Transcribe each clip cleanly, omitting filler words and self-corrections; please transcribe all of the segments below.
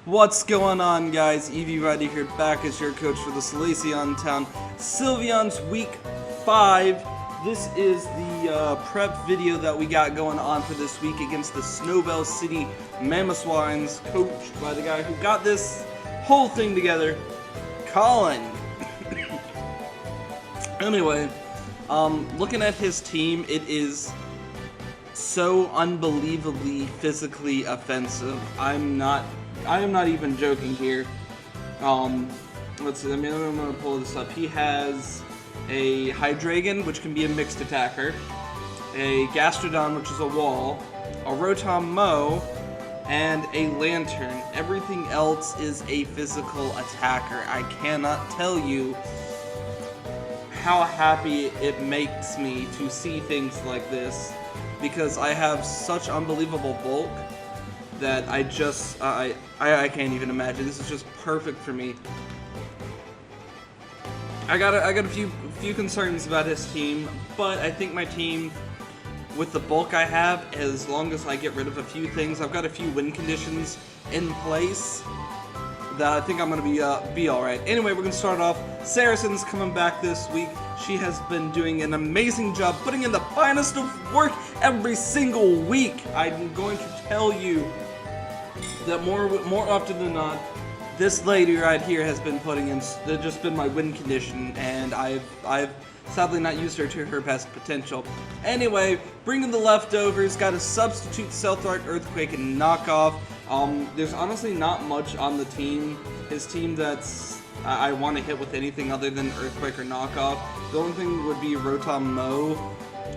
What's going on, guys? Evie Ridey here, back as your coach for the Salacion Town Sylveon's Week 5. This is the prep video that we got going on for this week against the Snowbelle City Mamoswines, coached by the guy who got this whole thing together, Colin. Anyway, looking at his team, it is so unbelievably physically offensive. I am not even joking here. Let's see, I'm gonna pull this up. He has a Hydreigon, which can be a mixed attacker, a Gastrodon, which is a wall, a Rotom Mow, and a Lantern. Everything else is a physical attacker. I cannot tell you how happy it makes me to see things like this, because I have such unbelievable bulk that I can't even imagine. This is just perfect for me. I got a few concerns about his team, but I think my team, with the bulk I have, as long as I get rid of a few things, I've got a few win conditions in place that I think I'm gonna be all right. Anyway, we're gonna start off. Saracen's coming back this week. She has been doing an amazing job putting in the finest of work every single week. I'm going to tell you that more often than not, this lady right here has been putting in, just been my win condition, and I've sadly not used her to her best potential. Anyway, bringing the leftovers, got a substitute Stealth Arc, Earthquake, and Knockoff. There's honestly not much on the team, his team, that's I want to hit with anything other than Earthquake or Knockoff. The only thing would be Rotom Mow,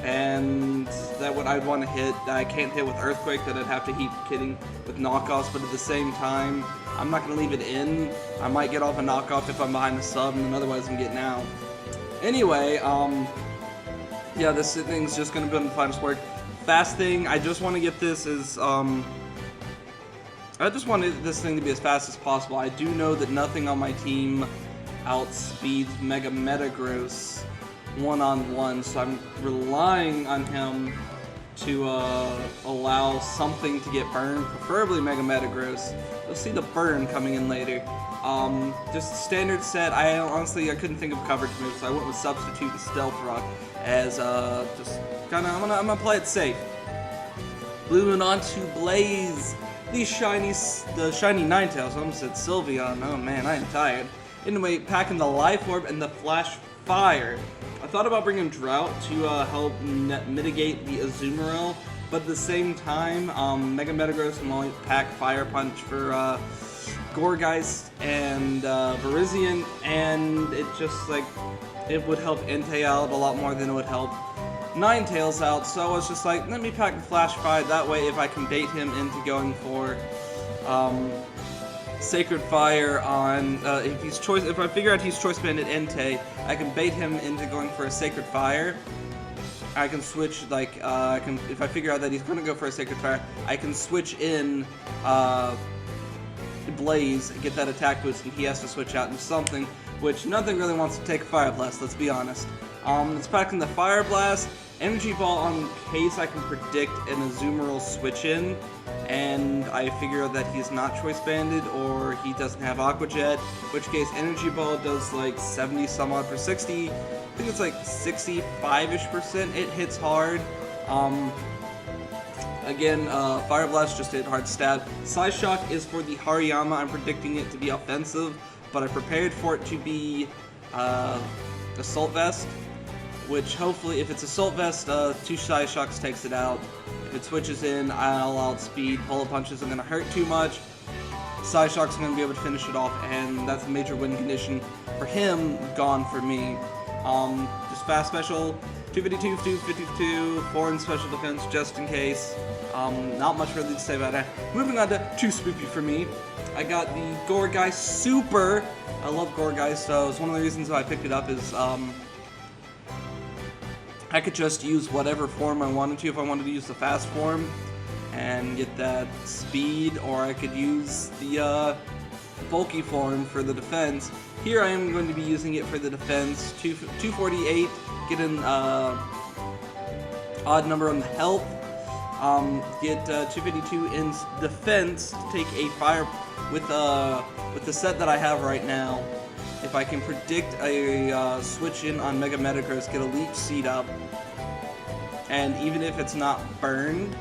and that what I'd want to hit, that I can't hit with Earthquake, that I'd have to keep hitting with Knockoffs, but at the same time, I'm not going to leave it in. I might get off a Knockoff if I'm behind the sub, and then otherwise I'm getting out. Anyway, yeah, this thing's just going to be on the finest work. Fast thing, I just want to get this as, I just wanted this thing to be as fast as possible. I do know that nothing on my team outspeeds Mega Metagross one-on-one, so I'm relying on him to allow something to get burned, preferably Mega Metagross. You'll see the burn coming in later. Just standard set. Honestly, I couldn't think of coverage moves, so I went with Substitute and Stealth Rock as just kind of, I'm gonna play it safe. Moving on to Blaze, the shiny Ninetales. I almost said Sylveon. Oh man, I am tired. Anyway, packing the Life Orb and the Flash Fire. I thought about bringing Drought to help mitigate the Azumarill, but at the same time, Mega Metagross can only pack Fire Punch for Gourgeist and Virizion, and it just, like, it would help Entei out a lot more than it would help Ninetales out, so I was just like, let me pack the Flash Fire, that way if I can bait him into going for Sacred Fire on, if I figure out he's Choice Banded Entei, I can bait him into going for a Sacred Fire. I can switch, like, if I figure out that he's going to go for a Sacred Fire, I can switch in Blaze, get that attack boost, and he has to switch out into something, which nothing really wants to take Fire Blast, let's be honest. It's packing the Fire Blast, Energy Ball on case I can predict an Azumarill switch in, and I figure out that he's not Choice Banded or he doesn't have Aqua Jet, which case Energy Ball does like 70 some odd per 60. I think it's like 65-ish%. It hits hard. Again, Fire Blast just hit hard stab. Psyshock is for the Hariyama. I'm predicting it to be offensive, but I prepared for it to be Assault Vest, which hopefully, if it's Assault Vest, 2 Psyshocks takes it out. If it switches in, I'll outspeed. Bullet Punch isn't going to hurt too much. Psyshock's going to be able to finish it off, and that's a major win condition for him, gone for me. Just fast special, 252, 252, foreign special defense, just in case. Not much really to say about that. Moving on to too spoopy for me. I got the Gourgeist Super. I love Gourgeist, so it's one of the reasons why I picked it up is, I could just use whatever form I wanted to. If I wanted to use the fast form and get that speed, or I could use the bulky form for the defense. Here I am going to be using it for the defense. 248, get an odd number on the health. Get 252 in defense to take a fire with the set that I have right now. If I can predict a switch in on Mega Metagross, get a Leech Seed up, and even if it's not burned,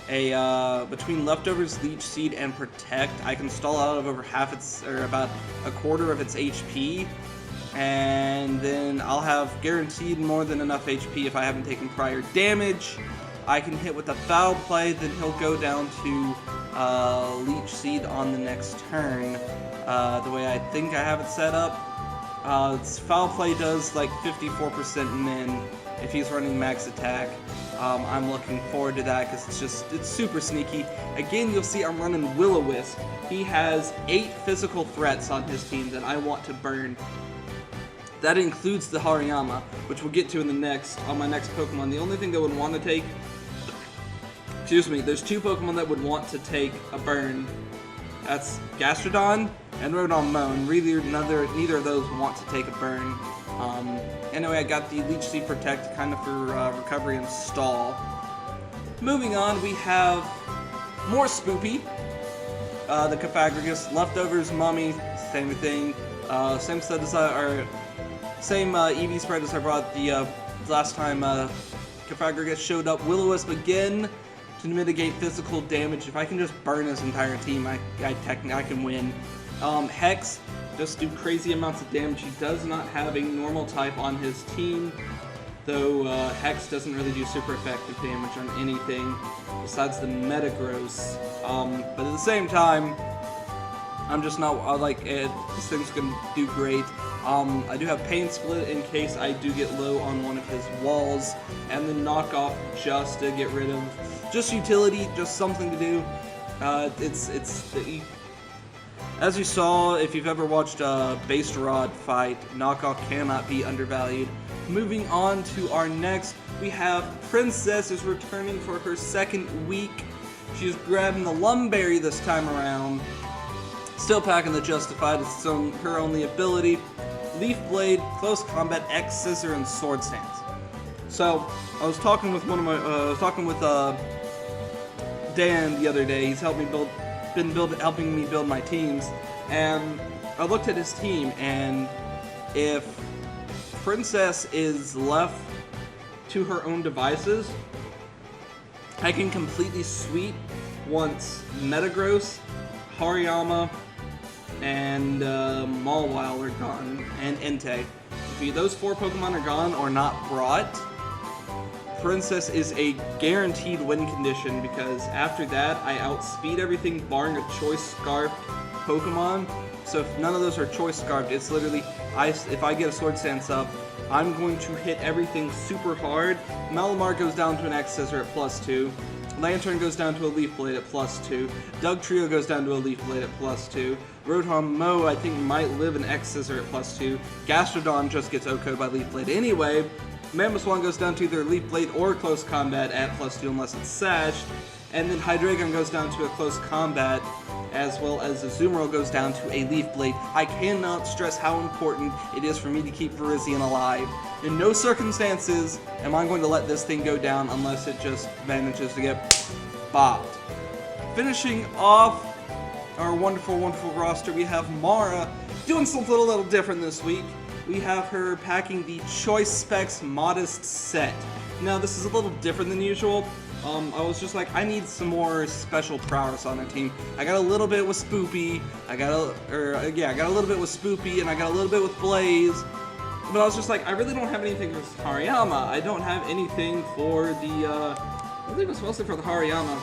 between Leftovers, Leech Seed, and Protect, I can stall out of over half its, or about a quarter of its HP, and then I'll have guaranteed more than enough HP if I haven't taken prior damage. I can hit with a Foul Play, then he'll go down to Leech Seed on the next turn. The way I think I have it set up, Foul Play does like 54% min if he's running max attack. I'm looking forward to that because it's super sneaky. Again, you'll see I'm running Will-O-Wisp. He has 8 physical threats on his team that I want to burn. That includes the Hariyama, which we'll get to on my next Pokemon. The only thing that would want to take, there's 2 Pokemon that would want to take a burn. That's Gastrodon and Rodonmon. Really, neither of those want to take a burn. Anyway, I got the Leech Seed Protect kind of for recovery and stall. Moving on, we have more Spoopy. The Cofagrigus, Leftovers, Mummy, same thing. Same set as same EV spread as I brought the last time Cofagrigus showed up. Will-O-Wisp again to mitigate physical damage. If I can just burn his entire team, I can win. Hex, just do crazy amounts of damage. He does not have a normal type on his team, though Hex doesn't really do super effective damage on anything besides the Metagross. But at the same time, I'm just not this thing's gonna do great. I do have Pain Split in case I do get low on one of his walls, and then Knock Off just to get rid of just utility, just something to do. As you saw, if you've ever watched a Base Rod fight, Knockoff cannot be undervalued. Moving on to our next, we have Princess is returning for her 2nd week. She's grabbing the Lumberry this time around. Still packing the Justified, it's her only ability. Leaf Blade, Close Combat, X Scissor, and Sword Stance. So, I was talking with Dan the other day. He's helping me build my teams, and I looked at his team, and if Princess is left to her own devices, I can completely sweep once Metagross, Hariyama, and Mawile are gone, and Entei. If those 4 Pokemon are gone or not brought, Princess is a guaranteed win condition, because after that I outspeed everything barring a Choice Scarf Pokemon. So if none of those are Choice Scarfed, it's literally, if I get a Sword Stance up, I'm going to hit everything super hard. Malamar goes down to an X Scissor at +2. Lantern goes down to a Leaf Blade at +2. Dugtrio goes down to a Leaf Blade at +2. Rotom Mo, I think, might live an X Scissor at +2. Gastrodon just gets OHKO'd by Leaf Blade anyway. Mamoswine goes down to either Leaf Blade or Close Combat at +2 unless it's Sashed. And then Hydreigon goes down to a Close Combat, as well as Azumarill goes down to a Leaf Blade. I cannot stress how important it is for me to keep Virizion alive. In no circumstances am I going to let this thing go down unless it just manages to get bopped. Finishing off our wonderful, wonderful roster, we have Mara doing something a little different this week. We have her packing the Choice Specs Modest set. Now, this is a little different than usual. I was just like, I need some more special prowess on our team. I got a little bit with Spoopy. I got a little bit with Spoopy, and I got a little bit with Blaze. But I was just like, I really don't have anything for Hariyama. I don't have anything for the, I think it was mostly for the Hariyama.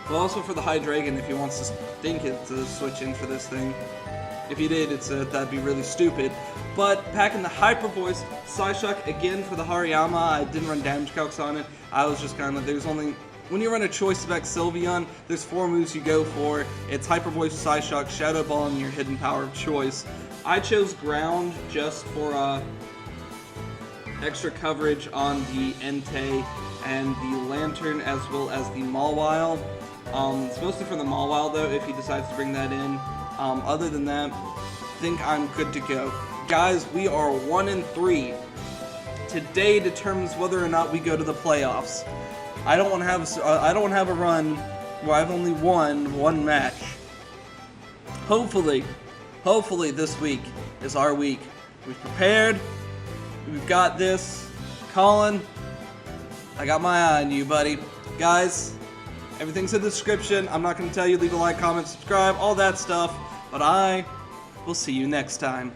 But also for the Hydreigon if he wants to think it to switch in for this thing. If he did, that'd be really stupid. But packing the Hyper Voice, Psyshock again for the Hariyama. I didn't run damage calcs on it. I was just kind of, when you run a Choice Spec Sylveon, there's 4 moves you go for. It's Hyper Voice, Psyshock, Shadow Ball, and your hidden power of choice. I chose Ground just for extra coverage on the Entei and the Lantern, as well as the Mawile. It's mostly for the Mawile though, if he decides to bring that in. Other than that, I think I'm good to go. Guys, we are 1-3. Today determines whether or not we go to the playoffs. I don't want to have a run where I've only won one match. Hopefully this week is our week. We've prepared. We've got this. Colin, I got my eye on you, buddy. Guys, everything's in the description. I'm not going to tell you, leave a like, comment, subscribe, all that stuff. But I will see you next time.